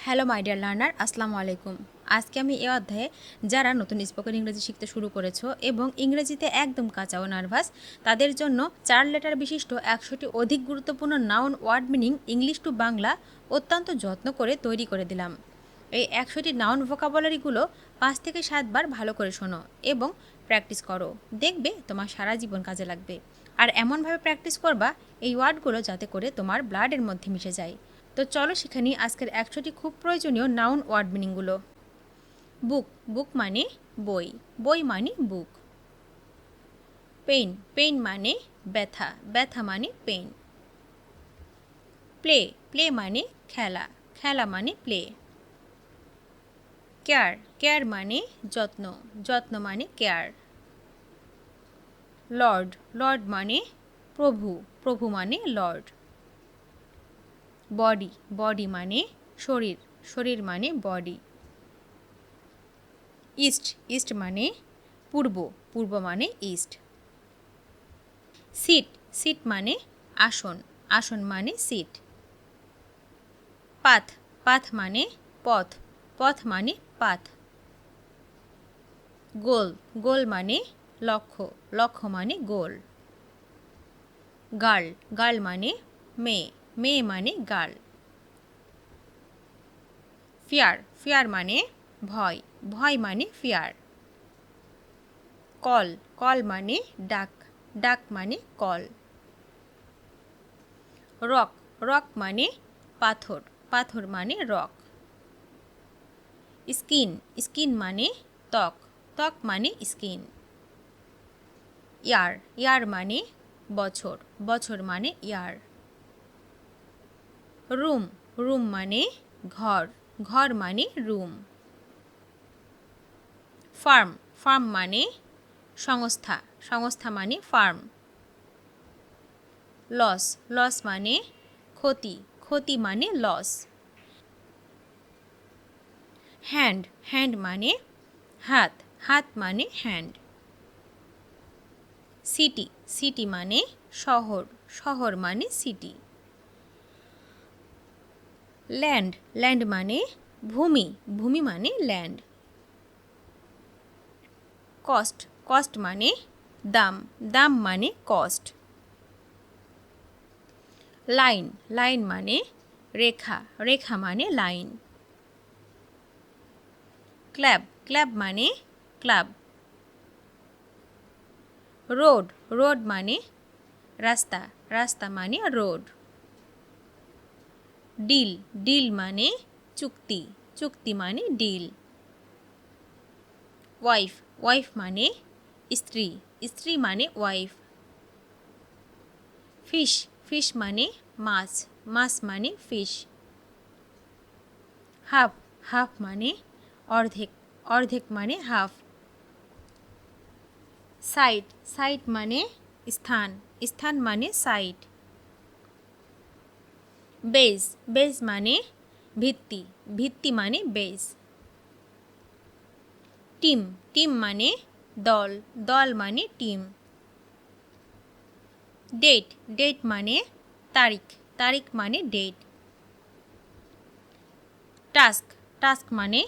Hello my dear learner, আসসালামু আলাইকুম। আজকে আমি এই অধ্যায়ে যারা নতুন স্পোকেন ইংরেজি শিখতে শুরু করেছো এবং ইংরেজিতে একদম কাঁচা ও নার্ভাস, তাদের জন্য 4 লেটার বিশিষ্ট 100টি অধিক গুরুত্বপূর্ণ noun word meaning English to Bangla অত্যন্ত যত্ন করে তৈরি করে দিলাম। এই 100টি নাউন ভোকাবুলারিগুলো 5 থেকে 7 বার ভালো করে শোনো এবং প্র্যাকটিস করো। দেখবে তোমার সারা জীবন কাজে লাগবে। আর এমনভাবে প্র্যাকটিস করবা এই ওয়ার্ডগুলো যাতে করে তোমার ব্লাডের মধ্যে মিশে যায়। তো চলো শিখে নিই আজকের 100টি খুব প্রয়োজনীয় নাউন ওয়ার্ড মিনিংগুলো। বুক, বুক মানে বই, বই মানে বুক। পেইন, পেইন মানে ব্যথা, ব্যথা মানে পেইন। প্লে, প্লে মানে খেলা, খেলা মানে প্লে। কেয়ার, কেয়ার মানে যত্ন, যত্ন মানে কেয়ার। লর্ড, লর্ড মানে প্রভু, প্রভু মানে লর্ড। বডি, বডি মানে শরীর, শরীর মানে বডি। ইস্ট, ইস্ট মানে পূর্ব, পূর্ব মানে ইস্ট। সিট, সিট মানে আসন, আসন মানে সিট। পাথ, পাথ মানে পথ, পথ মানে পাথ। গোল, গোল মানে লক্ষ্য, লক্ষ্য মানে গোল। গার্ল, গার্ল মানে মেয়ে, মেয়ে মানে গার্ল। ফিয়ার, ফিয়ার মানে ভয়, ভয় মানে ফিয়ার। কল, কল মানে ডাক, ডাক মানে কল। রক, রক মানে পাথর, পাথর মানে রক। স্কিন, স্কিন মানে ত্বক, ত্বক মানে স্কিন। ইয়ার, ইয়ার মানে বছর, বছর মানে ইয়ার। রুম, রুম মানে ঘর, ঘর মানে রুম। ফার্ম, ফার্ম মানে সংস্থা, সংস্থা মানে ফার্ম। লস, লস মানে ক্ষতি, ক্ষতি মানে লস। হ্যান্ড, হ্যান্ড মানে হাত, হাত মানে হ্যান্ড। সিটি, সিটি মানে শহর, শহর মানে সিটি। ল্যান্ড, ল্যান্ড মানে ভূমি, ভূমি মানে ল্যান্ড। কস্ট, কস্ট মানে দাম, দাম মানে কস্ট। লাইন, লাইন মানে রেখা, রেখা মানে লাইন। ক্ল্যাব, ক্ল্যাব মানে ক্লাব। রোড, রোড মানে রাস্তা, রাস্তা মানে রোড। ডিল, ডিল মানে চুক্তি, চুক্তি মানে ডিল। ওয়াইফ, ওয়াইফ মানে স্ত্রী, স্ত্রী মানে ওয়াইফ। ফিশ, ফিশ মানে মাছ, মাছ মানে ফিশ। হাফ, হাফ মানে অর্ধেক, অর্ধেক মানে হাফ। সাইড, সাইড মানে স্থান, স্থান মানে সাইড। বেজ, বেজ মানে ভিত্তি, ভিত্তি মানে বেজ। টিম, টিম মানে দল, দল মানে টিম। ডেট, ডেট মানে তারিখ, তারিখ মানে ডেট। টাস্ক, টাস্ক মানে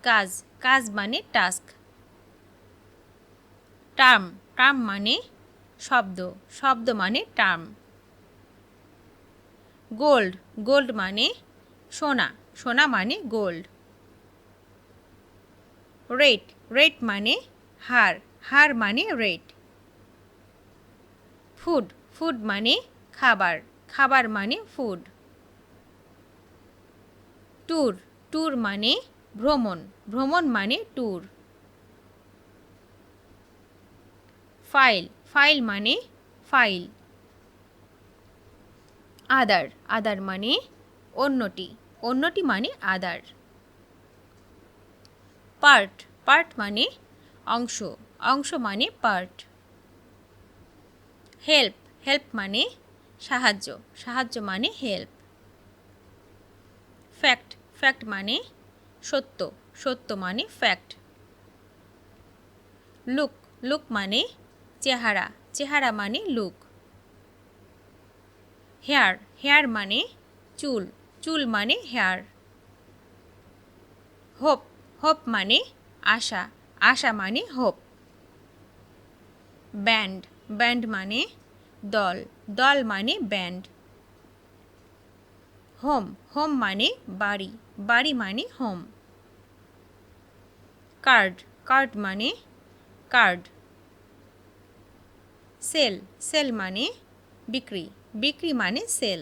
কাজ, কাজ মানে টাস্ক। টার্ম, টার্ম মানে শব্দ, শব্দ মানে টার্ম। গোল্ড, গোল্ড মানে সোনা, সোনা মানে গোল্ড। রেট, রেট মানে হার, হার মানে রেট। ফুড, ফুড মানে খাবার, খাবার মানে ফুড। ট্যুর, ট্যুর মানে ভ্রমণ, ভ্রমণ মানে ট্যুর। ফাইল, ফাইল মানে ফাইল। আদার, আদার মানে অন্যটি, অন্যটি মানে আদার। পার্ট, পার্ট মানে অংশ, অংশ মানে পার্ট। হেল্প, হেল্প মানে সাহায্য, সাহায্য মানে হেল্প। ফ্যাক্ট, ফ্যাক্ট মানে সত্য, সত্য মানে ফ্যাক্ট। লুক, লুক মানে চেহারা, চেহারা মানে লুক। হেয়ার, হেয়ার মানে চুল, চুল মানে হেয়ার। হোপ হোপ মানে আশা, আশা মানে হোপ। ব্যান্ড ব্যান্ড মানে দল, দল মানে ব্যান্ড। হোম হোম মানে বাড়ি, বাড়ি মানে হোম। কার্ড কার্ড মানে কার্ড। সেল সেল মানে বিক্রি, বিক্রি মানে সেল।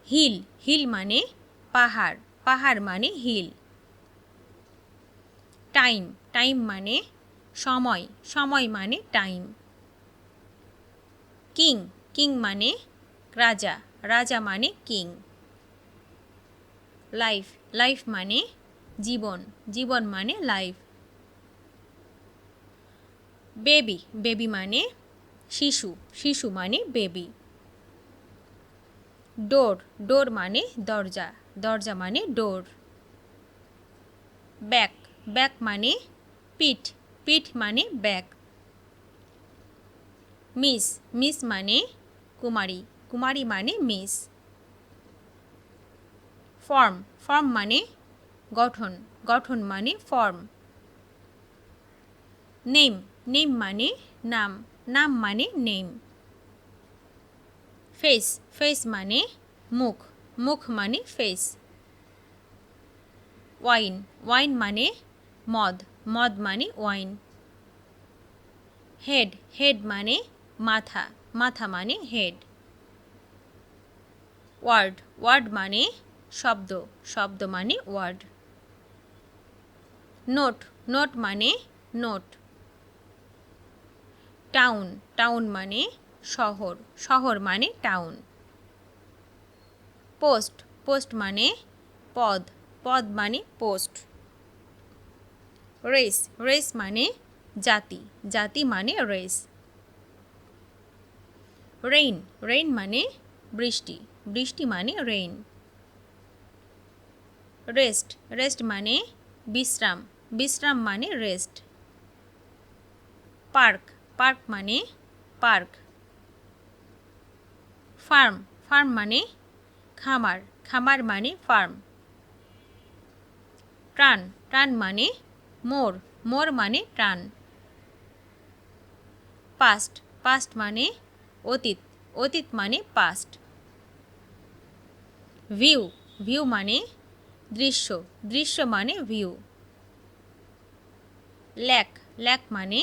হিল হিল মানে পাহাড়, পাহাড় মানে হিল। টাইম টাইম মানে সময়, সময় মানে টাইম। কিং কিং মানে রাজা, রাজা মানে কিং। লাইফ লাইফ মানে জীবন, জীবন মানে লাইফ। বেবি বেবি মানে শিশু, শিশু মানে বেবি। ডোর ডোর মানে দরজা, দরজা মানে ডোর। ব্যাক ব্যাক মানে পিঠ, পিঠ মানে ব্যাক। মিস মিস মানে কুমারী, কুমারী মানে মিস। ফর্ম ফর্ম মানে গঠন, গঠন মানে ফর্ম। নেম নেম মানে নাম, নাম মানে নেম। ফেস ফেস মানে মুখ, মুখ মানে ফেস। ওয়াইন ওয়াইন মানে মদ, মদ মানে ওয়াইন। হেড হেড মানে মাথা, মাথা মানে হেড। ওয়ার্ড ওয়ার্ড মানে শব্দ, শব্দ মানে ওয়ার্ড। নোট নোট মানে নোট। টাউন টাউন মানে শহর, শহর মানে টাউন। পোস্ট পোস্ট মানে পদ, পদ মানে পোস্ট। রেস রেস মানে জাতি, জাতি মানে রেস। রেইন রেইন মানে বৃষ্টি, বৃষ্টি মানে রেইন। রেস্ট রেস্ট মানে বিশ্রাম, বিশ্রাম মানে রেস্ট। পার্ক পার্ক মানে পার্ক। ফার্ম ফার্ম মানে খামার, খামার মানে ফার্ম। ট্রান ট্রান মানে মোর, মোর মানে ট্রান। পাস্ট পাস্ট মানে অতীত, অতীত মানে পাস্ট। ভিউ ভিউ মানে দৃশ্য, দৃশ্য মানে ভিউ। ল্যাক ল্যাক মানে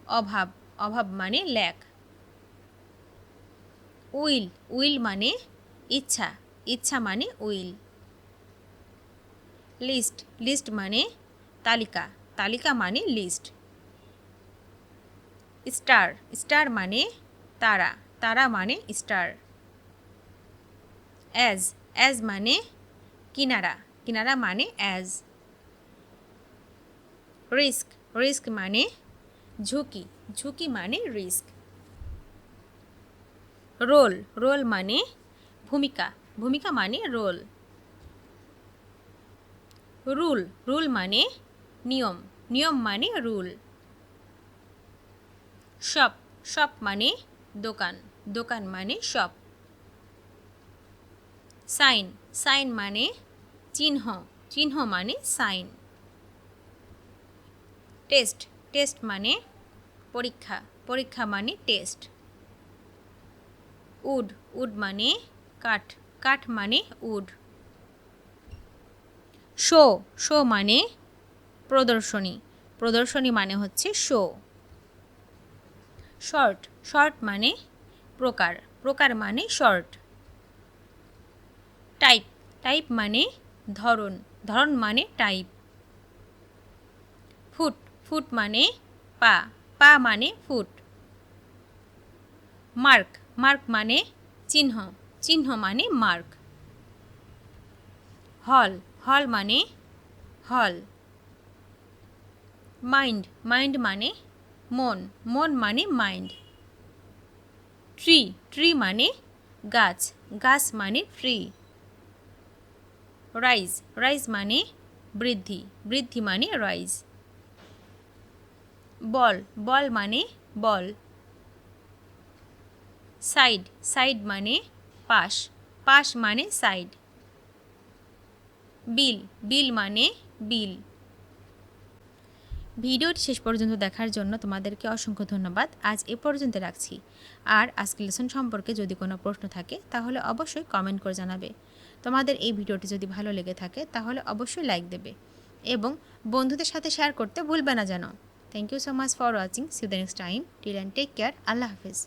অভাব, অভাব মানে ল্যাক। উইল উইল মানে ইচ্ছা, ইচ্ছা মানে উইল। লিস্ট লিস্ট মানে তালিকা, তালিকা মানে লিস্ট। স্টার স্টার মানে তারা, তারা মানে স্টার। অ্যাজ অ্যাজ মানে কিনারা, কিনারা মানে অ্যাজ। রিস্ক রিস্ক মানে ঝুঁকি, ঝুঁকি মানে রিস্ক। রোল রোল মানে ভূমিকা, ভূমিকা মানে রোল। রুল রুল মানে নিয়ম, নিয়ম মানে রুল। শপ শপ মানে দোকান, দোকান মানে শপ। সাইন সাইন মানে চিহ্ন, চিহ্ন মানে সাইন। টেস্ট টেস্ট মানে পরীক্ষা, পরীক্ষা মানে টেস্ট। উড উড মানে কাঠ, কাঠ মানে উড। শো শো মানে প্রদর্শনী, প্রদর্শনী মানে হচ্ছে শো। শর্ট শর্ট মানে প্রকার, প্রকার মানে শর্ট। টাইপ টাইপ মানে ধরন, ধরন মানে টাইপ। ফুট ফুট মানে পা, পা মানে ফুট। মার্ক মার্ক মানে চিহ্ন, চিহ্ন মানে মার্ক। হল হল মানে হল। মাইন্ড মাইন্ড মানে মন, মন মানে মাইন্ড। ট্রি ট্রি মানে গাছ, গাছ মানে ট্রি। রাইজ রাইজ মানে বৃদ্ধি, বৃদ্ধি মানে রাইজ। বল বল মানে বল। সাইড সাইড মানে পাশ, পাশ মানে সাইড। বিল, বিল মানে বিল। ভিডিওটি শেষ পর্যন্ত দেখার জন্য তোমাদেরকে অসংখ্য ধন্যবাদ। আজ এ পর্যন্ত রাখছি। আর আজকের লেসন সম্পর্কে যদি কোনো প্রশ্ন থাকে তাহলে অবশ্যই কমেন্ট করে জানাবে। তোমাদের এই ভিডিওটি যদি ভালো লেগে থাকে তাহলে অবশ্যই লাইক দেবে এবং বন্ধুদের সাথে শেয়ার করতে ভুলবে না যেন। Thank you so much for watching. See you the next time. Till and take care. আল্লাহ হাফেজ।